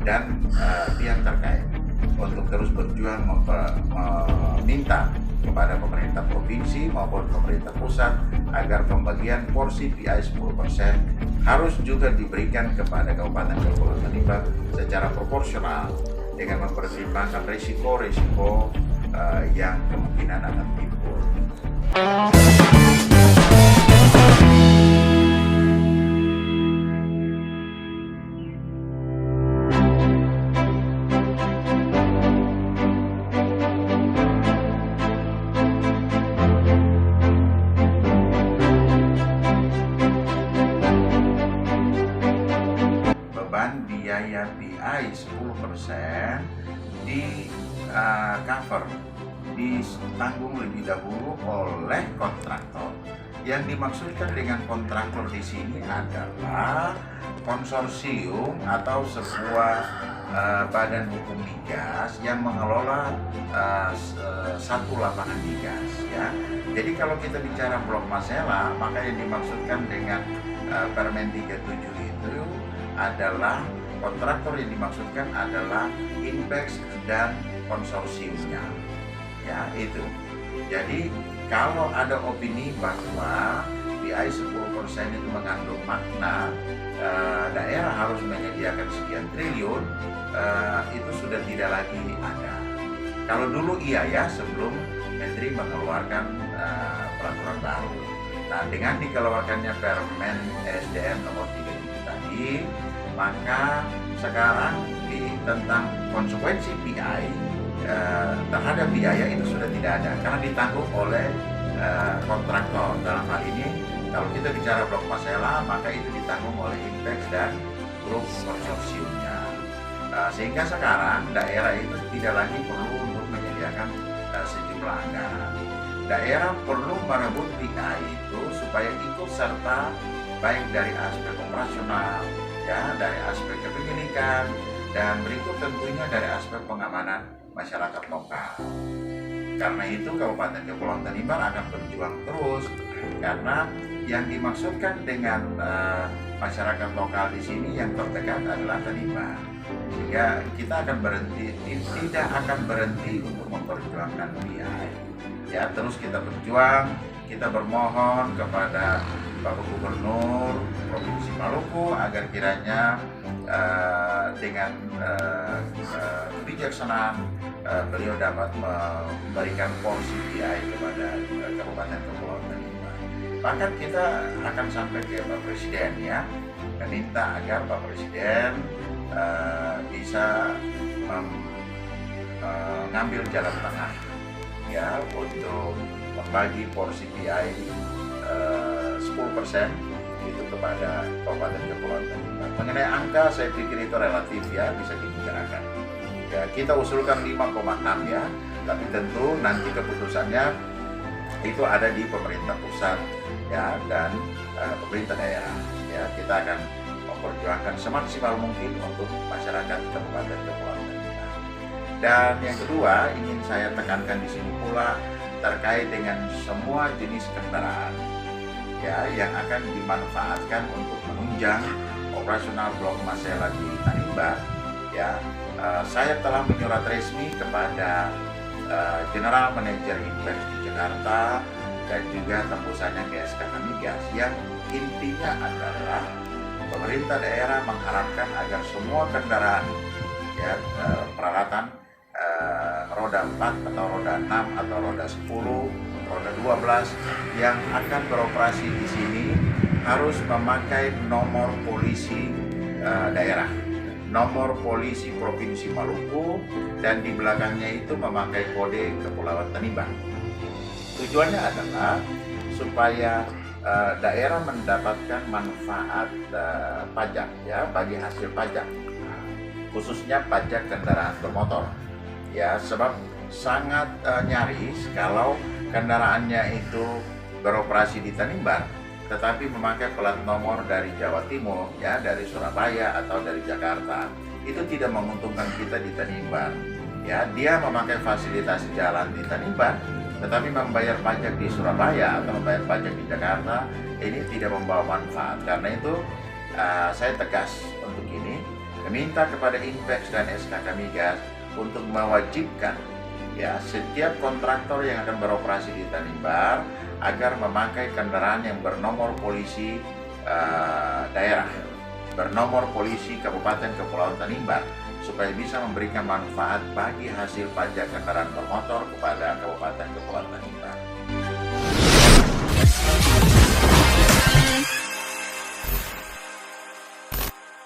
dan pihak terkait untuk terus berjuang meminta kepada pemerintah provinsi maupun pemerintah pusat agar pembagian porsi PI 10% harus juga diberikan kepada Kabupaten Kepulauan Tanimbar secara proporsional dengan mempertimbangkan risiko-risiko yang kemungkinan akan timbul. Beban biaya PI 10% di cover, ditanggung lebih dahulu oleh kontraktor. Yang dimaksudkan dengan kontraktor di sini adalah konsorsium atau sebuah badan hukum migas yang mengelola satu lapangan migas, ya. Jadi kalau kita bicara Blok Masela, maka yang dimaksudkan dengan Permen 37 itu adalah kontraktor yang dimaksudkan adalah Inpex dan konsorsiumnya, ya itu. Jadi kalau ada opini bahwa PI 10% itu mengandung makna daerah harus menyediakan sekian triliun, itu sudah tidak lagi ada. Kalau dulu iya ya, sebelum Menteri mengeluarkan peraturan baru. Nah, dengan dikeluarkannya Permen SDM nomor 3 tadi, maka sekarang tentang konsekuensi PI terhadap biaya itu sudah tidak ada karena ditanggung oleh kontraktor. Dalam hal ini kalau kita bicara Blok Masela, maka itu ditanggung oleh Inpex dan grup konsorsiumnya. Sehingga sekarang daerah itu tidak lagi perlu untuk menyediakan sejumlah anggaran. Daerah perlu merebut PI itu supaya ikut serta baik dari aspek operasional, ya, dari aspek kepemilikan, dan berikut tentunya dari aspek pengamanan masyarakat lokal. Karena itu Kabupaten Kepulauan Tanimbar akan berjuang terus, karena yang dimaksudkan dengan masyarakat lokal di sini yang terdekat adalah Tanimbar. Sehingga kita akan tidak akan berhenti untuk memperjuangkan PI. Ya, terus kita berjuang, kita bermohon kepada Bapak Gubernur Provinsi Maluku agar kiranya dengan kebijaksanaan beliau dapat memberikan porsi PI kepada Kabupaten Kepulauan Tanimbar. Bahkan kita akan sampai ke Bapak Presiden, ya, meminta agar Bapak Presiden bisa mengambil jalan tengah, ya, untuk membagi porsi PI 10% itu kepada Kabupaten Kepulauan Tanimbar. Mengenai angka, saya pikir itu relatif, ya, bisa dibicarakan. Ya, kita usulkan 5,6, ya, tapi tentu nanti keputusannya itu ada di pemerintah pusat, ya, dan pemerintah daerah. Ya, kita akan memperjuangkan semaksimal mungkin untuk masyarakat Kabupaten Kepulauan Tanimbar. Dan yang kedua, ingin saya tekankan di sini pula terkait dengan semua jenis kendaraan, ya, yang akan dimanfaatkan untuk menunjang operasional Blok Masela di Tanimbar, ya. Saya telah menyurat resmi kepada General Manager Inpex di Jakarta dan juga tembusannya ke SKK Migas, yang intinya adalah pemerintah daerah mengharapkan agar semua kendaraan, ya, peralatan roda 4 atau roda 6 atau roda 10, roda 12 yang akan beroperasi di sini harus memakai nomor polisi daerah, nomor polisi Provinsi Maluku, dan di belakangnya itu memakai kode Kepulauan Tanimbar. Tujuannya adalah supaya daerah mendapatkan manfaat pajak, ya, bagi hasil pajak, khususnya pajak kendaraan bermotor, ya, sebab sangat nyaris kalau kendaraannya itu beroperasi di Tanimbar tetapi memakai plat nomor dari Jawa Timur, ya, dari Surabaya atau dari Jakarta, itu tidak menguntungkan kita di Tanimbar. Ya, dia memakai fasilitas jalan di Tanimbar tetapi membayar pajak di Surabaya atau membayar pajak di Jakarta, ini tidak membawa manfaat. Karena itu saya tegas untuk ini, meminta kepada Inpex dan SKK Migas untuk mewajibkan ya setiap kontraktor yang akan beroperasi di Tanimbar agar memakai kendaraan yang bernomor polisi daerah, bernomor polisi Kabupaten Kepulauan Tanimbar, supaya bisa memberikan manfaat bagi hasil pajak kendaraan bermotor kepada Kabupaten Kepulauan Tanimbar.